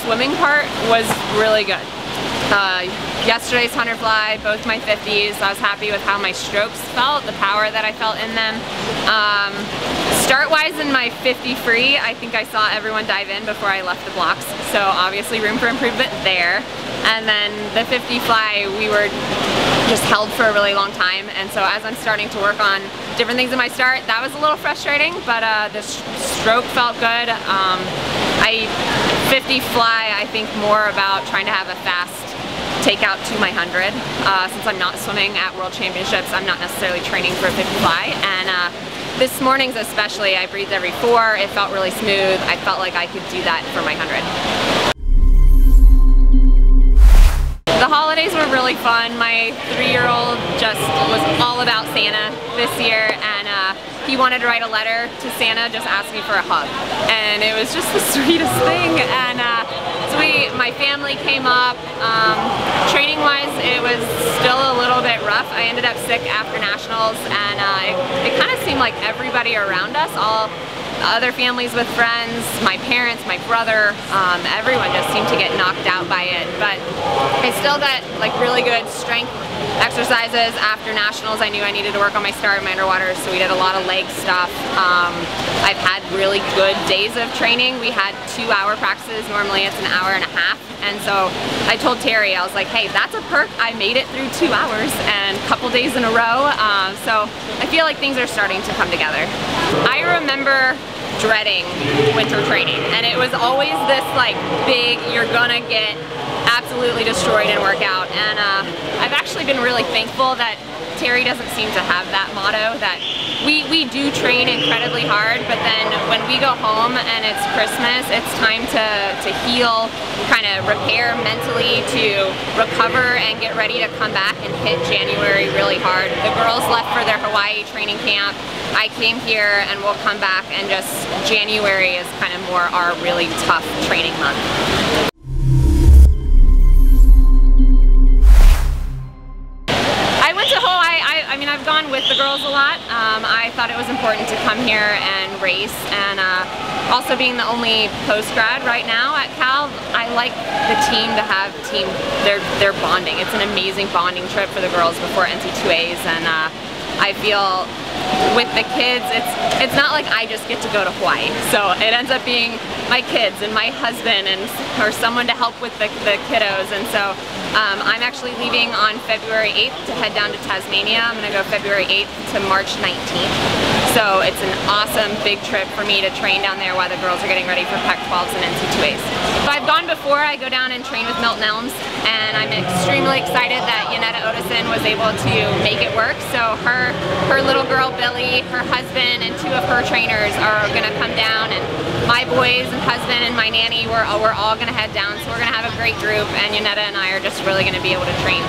swimming part was really good. Yesterday's 100 fly, both my 50s, I was happy with how my strokes felt, the power that I felt in them. Start-wise in my 50 free, I think I saw everyone dive in before I left the blocks, so obviously room for improvement there. And then the 50 fly, we were just held for a really long time, and so as I'm starting to work on different things in my start, that was a little frustrating, but the stroke felt good. 50 fly, I think more about trying to have a fast takeout to my 100. Since I'm not swimming at World Championships, I'm not necessarily training for a 50 fly, and this morning's especially, I breathed every 4, it felt really smooth, I felt like I could do that for my 100. The holidays were really fun. My 3-year-old just was all about Santa this year, and he wanted to write a letter to Santa just asking for a hug. And it was just the sweetest thing. And so my family came up. Training-wise, it was still a little bit rough. I ended up sick after nationals, and it kind of seemed like everybody around us, all other families with friends, my parents, my brother, everyone just seemed to get knocked out by it. But I still got like really good strength exercises after nationals. I knew I needed to work on my start and my underwater, so we did a lot of leg stuff. I've had really good days of training. We had 2-hour practices. Normally it's an hour and a half. And so I told Terry, I was like, hey, that's a perk. I made it through 2 hours and a couple days in a row. So I feel like things are starting to come together. I remember dreading winter training, and it was always this like big, you're gonna get absolutely destroyed in workout. And I've actually been really thankful that Terry doesn't seem to have that motto, that we do train incredibly hard, but then when we go home and it's Christmas, it's time to heal, kind of repair mentally, to recover and get ready to come back and hit January really hard. The girls left for their Hawaii training camp. I came here, and we'll come back, and just January is kind of more our really tough training month. I mean, I've gone with the girls a lot. I thought it was important to come here and race, and also being the only post-grad right now at Cal, I like the team to have they're bonding. It's an amazing bonding trip for the girls before NC2As, and I feel with the kids, it's not like I just get to go to Hawaii. So it ends up being my kids and my husband or someone to help with the kiddos. And so I'm actually leaving on February 8th to head down to Tasmania. I'm going to go February 8th to March 19th. So it's an awesome big trip for me to train down there while the girls are getting ready for Pac-12s and NC2As. So I've gone before. I go down and train with Milton Elms, and I'm extremely excited that Jeanette Ottesen was able to make it work. So her little girl Billy, her husband, and 2 of her trainers are going to come down, and my boys and husband and my nanny, we're all going to head down. So we're going to have a great group, and Jeanette and I are just really going to be able to train.